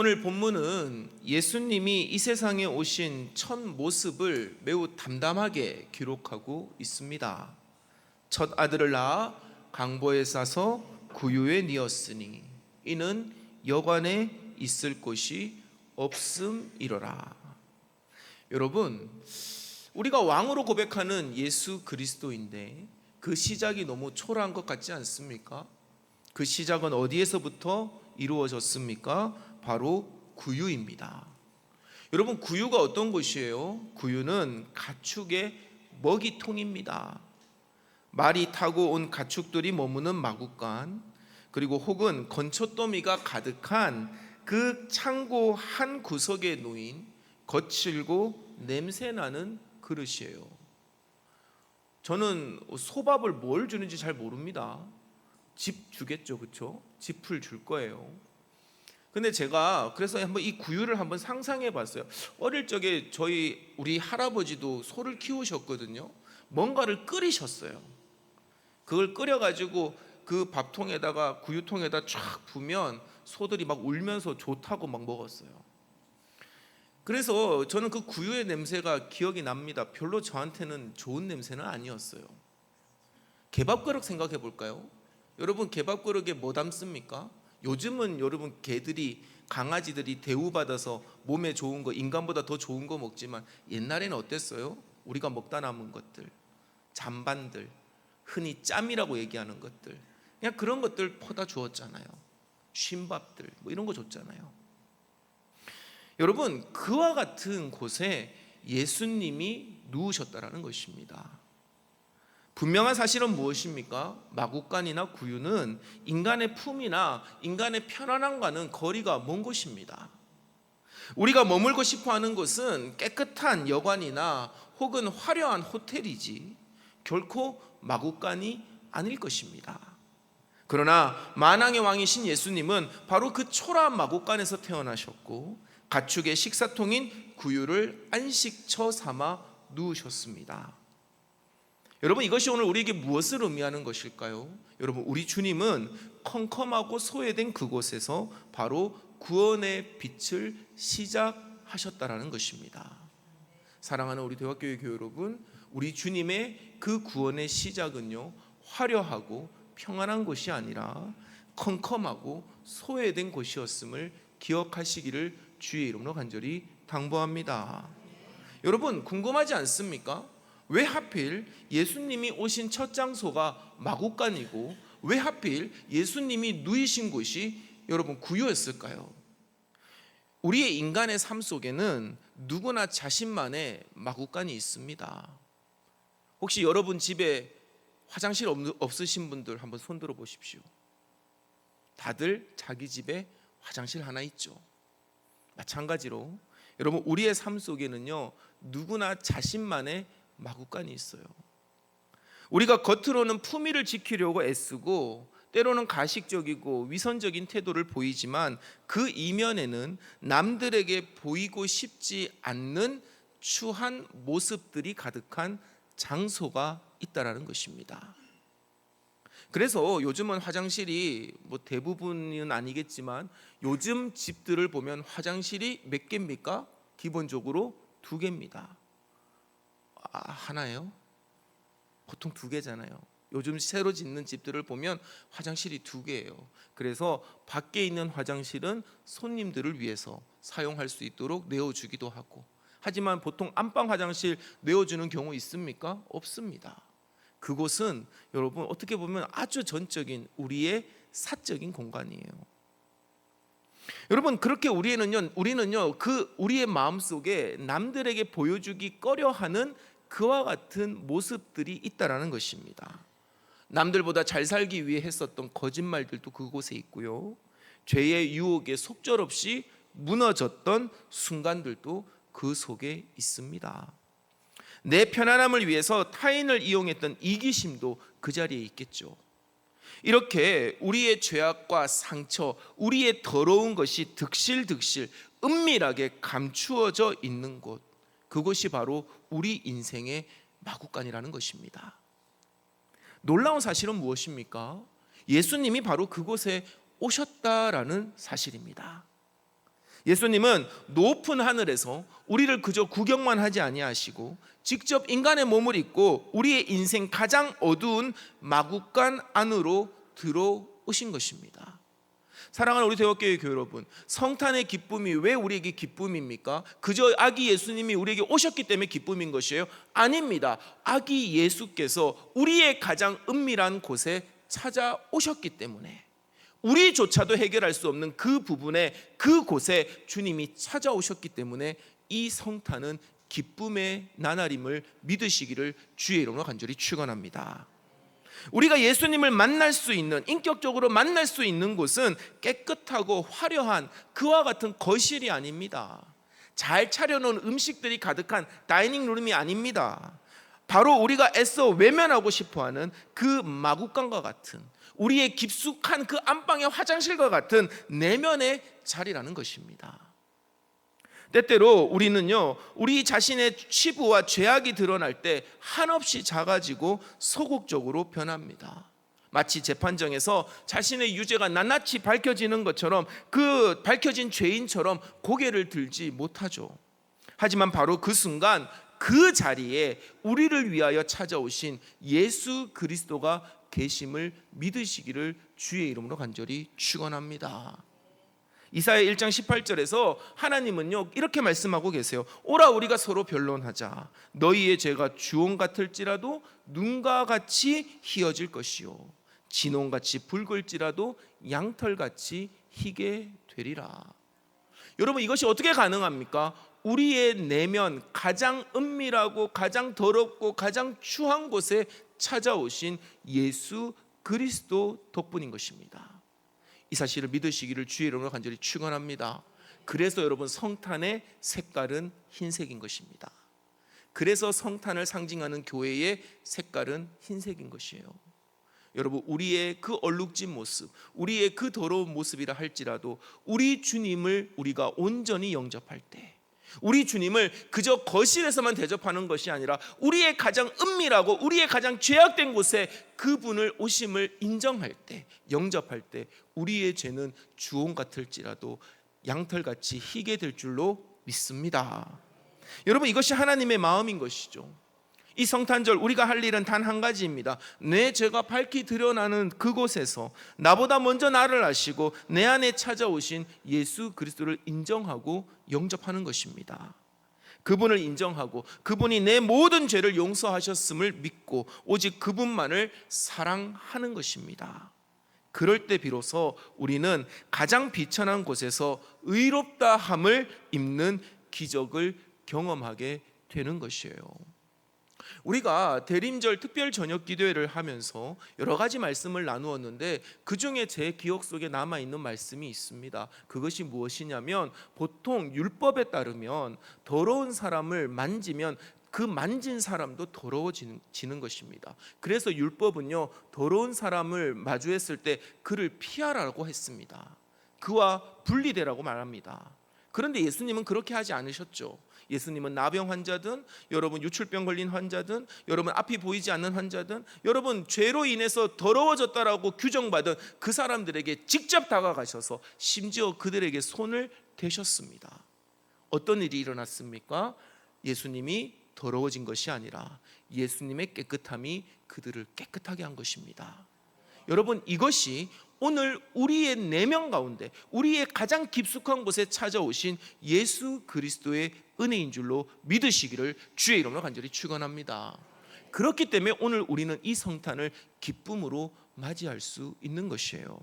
오늘 본문은 예수님이 이 세상에 오신 첫 모습을 매우 담담하게 기록하고 있습니다. 첫 아들을 낳아 강보에 싸서 구유에 뉘었으니 이는 여관에 있을 곳이 없음이로라. 여러분, 우리가 왕으로 고백하는 예수 그리스도인데 그 시작이 너무 초라한 것 같지 않습니까? 그 시작은 어디에서부터 이루어졌습니까? 바로 구유입니다. 여러분, 구유가 어떤 곳이에요? 구유는 가축의 먹이통입니다. 말이 타고 온 가축들이 머무는 마구간, 그리고 혹은 건초더미가 가득한 그 창고 한 구석에 놓인 거칠고 냄새나는 그릇이에요. 저는 소밥을 뭘 주는지 잘 모릅니다. 집 주겠죠, 그렇죠? 짚을 줄 거예요. 근데 제가 그래서 한번 이 구유를 한번 상상해 봤어요. 어릴 적에 우리 할아버지도 소를 키우셨거든요. 뭔가를 끓이셨어요. 그걸 끓여가지고 그 밥통에다가 구유통에다 쫙 부면 소들이 막 울면서 좋다고 막 먹었어요. 그래서 저는 그 구유의 냄새가 기억이 납니다. 별로 저한테는 좋은 냄새는 아니었어요. 개밥그릇 생각해 볼까요? 여러분, 개밥그릇에 뭐 담습니까? 요즘은 여러분 강아지들이 대우받아서 몸에 좋은 거, 인간보다 더 좋은 거 먹지만 옛날에는 어땠어요? 우리가 먹다 남은 것들, 잔반들, 흔히 짬이라고 얘기하는 것들, 그냥 그런 것들 퍼다 주었잖아요. 쉰밥들 뭐 이런 거 줬잖아요. 여러분, 그와 같은 곳에 예수님이 누우셨다라는 것입니다. 분명한 사실은 무엇입니까? 마구간이나 구유는 인간의 품이나 인간의 편안함과는 거리가 먼 곳입니다. 우리가 머물고 싶어 하는 곳은 깨끗한 여관이나 혹은 화려한 호텔이지 결코 마구간이 아닐 것입니다. 그러나 만왕의 왕이신 예수님은 바로 그 초라한 마구간에서 태어나셨고 가축의 식사통인 구유를 안식처 삼아 누우셨습니다. 여러분, 이것이 오늘 우리에게 무엇을 의미하는 것일까요? 여러분, 우리 주님은 컴컴하고 소외된 그곳에서 바로 구원의 빛을 시작하셨다라는 것입니다. 사랑하는 우리 대화교회 교회 여러분, 우리 주님의 그 구원의 시작은요, 화려하고 평안한 곳이 아니라 컴컴하고 소외된 곳이었음을 기억하시기를 주의 이름으로 간절히 당부합니다. 여러분, 궁금하지 않습니까? 왜 하필 예수님이 오신 첫 장소가 마구간이고 왜 하필 예수님이 누이신 곳이 여러분 구유였을까요? 우리의 인간의 삶 속에는 누구나 자신만의 마구간이 있습니다. 혹시 여러분 집에 화장실 없으신 분들 한번 손 들어 보십시오. 다들 자기 집에 화장실 하나 있죠. 마찬가지로 여러분, 우리의 삶 속에는요, 누구나 자신만의 마구간이 있어요. 우리가 겉으로는 품위를 지키려고 애쓰고 때로는 가식적이고 위선적인 태도를 보이지만 그 이면에는 남들에게 보이고 싶지 않는 추한 모습들이 가득한 장소가 있다라는 것입니다. 그래서 요즘은 화장실이 뭐 대부분은 아니겠지만 요즘 집들을 보면 화장실이 몇 개입니까? 기본적으로 2개입니다. 하나예요? 보통 2개잖아요. 요즘 새로 짓는 집들을 보면 화장실이 2개예요. 그래서 밖에 있는 화장실은 손님들을 위해서 사용할 수 있도록 내어주기도 하고, 하지만 보통 안방 화장실 내어주는 경우 있습니까? 없습니다. 그곳은 여러분 어떻게 보면 아주 전적인 우리의 사적인 공간이에요. 여러분, 그렇게 우리는요 우리의 마음속에 남들에게 보여주기 꺼려하는 그와 같은 모습들이 있다라는 것입니다. 남들보다 잘 살기 위해 했었던 거짓말들도 그곳에 있고요, 죄의 유혹에 속절없이 무너졌던 순간들도 그 속에 있습니다. 내 편안함을 위해서 타인을 이용했던 이기심도 그 자리에 있겠죠. 이렇게 우리의 죄악과 상처, 우리의 더러운 것이 득실득실 은밀하게 감추어져 있는 곳, 그것이 바로 우리 인생의 마구간이라는 것입니다. 놀라운 사실은 무엇입니까? 예수님이 바로 그곳에 오셨다라는 사실입니다. 예수님은 높은 하늘에서 우리를 그저 구경만 하지 아니하시고 직접 인간의 몸을 입고 우리의 인생 가장 어두운 마구간 안으로 들어오신 것입니다. 사랑하는 우리 대학교회 교회 여러분, 성탄의 기쁨이 왜 우리에게 기쁨입니까? 그저 아기 예수님이 우리에게 오셨기 때문에 기쁨인 것이에요? 아닙니다. 아기 예수께서 우리의 가장 은밀한 곳에 찾아오셨기 때문에, 우리조차도 해결할 수 없는 그 부분에, 그곳에 주님이 찾아오셨기 때문에 이 성탄은 기쁨의 나날임을 믿으시기를 주의 이름으로 간절히 축원합니다. 우리가 예수님을 만날 수 있는, 인격적으로 만날 수 있는 곳은 깨끗하고 화려한 그와 같은 거실이 아닙니다. 잘 차려놓은 음식들이 가득한 다이닝룸이 아닙니다. 바로 우리가 애써 외면하고 싶어하는 그 마구간과 같은, 우리의 깊숙한 그 안방의 화장실과 같은 내면의 자리라는 것입니다. 때때로 우리는요, 우리 자신의 치부와 죄악이 드러날 때 한없이 작아지고 소극적으로 변합니다. 마치 재판정에서 자신의 유죄가 낱낱이 밝혀지는 것처럼, 그 밝혀진 죄인처럼 고개를 들지 못하죠. 하지만 바로 그 순간, 그 자리에 우리를 위하여 찾아오신 예수 그리스도가 계심을 믿으시기를 주의 이름으로 간절히 축원합니다. 이사야 1장 18절에서 하나님은요 이렇게 말씀하고 계세요. 오라 우리가 서로 변론하자. 너희의 죄가 주홍 같을지라도 눈과 같이 희어질 것이요 진홍같이 붉을지라도 양털같이 희게 되리라. 여러분, 이것이 어떻게 가능합니까? 우리의 내면 가장 은밀하고 가장 더럽고 가장 추한 곳에 찾아오신 예수 그리스도 덕분인 것입니다. 이 사실을 믿으시기를 주의 이름으로 간절히 축원합니다. 그래서 여러분, 성탄의 색깔은 흰색인 것입니다. 그래서 성탄을 상징하는 교회의 색깔은 흰색인 것이에요. 여러분, 우리의 그 얼룩진 모습, 우리의 그 더러운 모습이라 할지라도 우리 주님을 우리가 온전히 영접할 때, 우리 주님을 그저 거실에서만 대접하는 것이 아니라 우리의 가장 은밀하고 우리의 가장 죄악된 곳에 그분을 오심을 인정할 때, 영접할 때 우리의 죄는 주홍 같을지라도 양털같이 희게 될 줄로 믿습니다. 여러분, 이것이 하나님의 마음인 것이죠. 이 성탄절 우리가 할 일은 단 한 가지입니다. 내 죄가 밝히 드러나는 그곳에서 나보다 먼저 나를 아시고 내 안에 찾아오신 예수 그리스도를 인정하고 영접하는 것입니다. 그분을 인정하고 그분이 내 모든 죄를 용서하셨음을 믿고 오직 그분만을 사랑하는 것입니다. 그럴 때 비로소 우리는 가장 비천한 곳에서 의롭다함을 입는 기적을 경험하게 되는 것이에요. 우리가 대림절 특별 저녁 기도회를 하면서 여러 가지 말씀을 나누었는데, 그 중에 제 기억 속에 남아있는 말씀이 있습니다. 그것이 무엇이냐면, 보통 율법에 따르면 더러운 사람을 만지면 그 만진 사람도 더러워지는 것입니다. 그래서 율법은요, 더러운 사람을 마주했을 때 그를 피하라고 했습니다. 그와 분리되라고 말합니다. 그런데 예수님은 그렇게 하지 않으셨죠. 예수님은 나병 환자든, 여러분 유출병 걸린 환자든, 여러분 앞이 보이지 않는 환자든, 여러분 죄로 인해서 더러워졌다라고 규정받은 그 사람들에게 직접 다가가셔서 심지어 그들에게 손을 대셨습니다. 어떤 일이 일어났습니까? 예수님이 더러워진 것이 아니라 예수님의 깨끗함이 그들을 깨끗하게 한 것입니다. 여러분, 이것이 오늘 우리의 내면 가운데, 우리의 가장 깊숙한 곳에 찾아오신 예수 그리스도의 은혜인 줄로 믿으시기를 주의 이름으로 간절히 축원합니다. 그렇기 때문에 오늘 우리는 이 성탄을 기쁨으로 맞이할 수 있는 것이에요.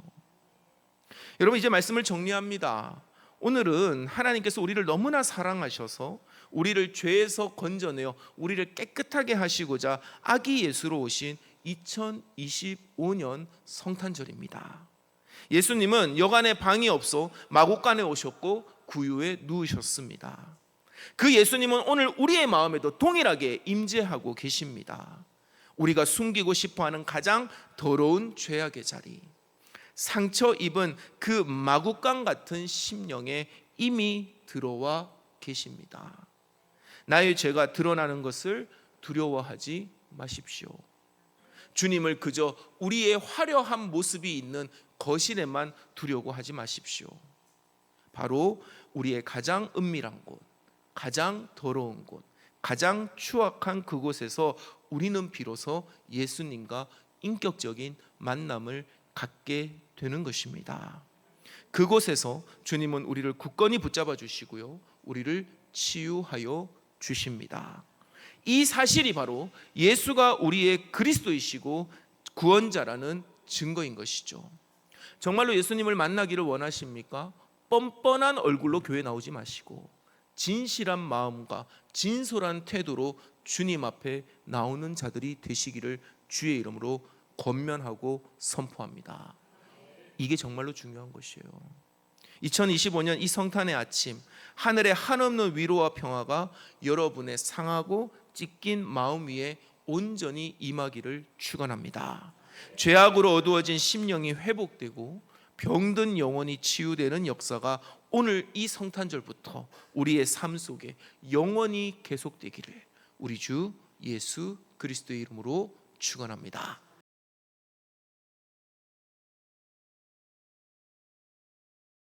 여러분, 이제 말씀을 정리합니다. 오늘은 하나님께서 우리를 너무나 사랑하셔서 우리를 죄에서 건져내어 우리를 깨끗하게 하시고자 아기 예수로 오신 2025년 성탄절입니다. 예수님은 여간에 방이 없어 마곡간에 오셨고 구유에 누우셨습니다. 그 예수님은 오늘 우리의 마음에도 동일하게 임재하고 계십니다. 우리가 숨기고 싶어하는 가장 더러운 죄악의 자리, 상처 입은 그 마구간 같은 심령에 이미 들어와 계십니다. 나의 죄가 드러나는 것을 두려워하지 마십시오. 주님을 그저 우리의 화려한 모습이 있는 거실에만 두려고 하지 마십시오. 바로 우리의 가장 은밀한 곳, 가장 더러운 곳, 가장 추악한 그곳에서 우리는 비로소 예수님과 인격적인 만남을 갖게 되는 것입니다. 그곳에서 주님은 우리를 굳건히 붙잡아 주시고요, 우리를 치유하여 주십니다. 이 사실이 바로 예수가 우리의 그리스도이시고 구원자라는 증거인 것이죠. 정말로 예수님을 만나기를 원하십니까? 뻔뻔한 얼굴로 교회 나오지 마시고 진실한 마음과 진솔한 태도로 주님 앞에 나오는 자들이 되시기를 주의 이름으로 권면하고 선포합니다. 이게 정말로 중요한 것이에요. 2025년 이 성탄의 아침, 하늘의 한없는 위로와 평화가 여러분의 상하고 찢긴 마음 위에 온전히 임하기를 축원합니다. 죄악으로 어두워진 심령이 회복되고 병든 영혼이 치유되는 역사가 오늘 이 성탄절부터 우리의 삶 속에 영원히 계속되기를 우리 주 예수 그리스도의 이름으로 축원합니다.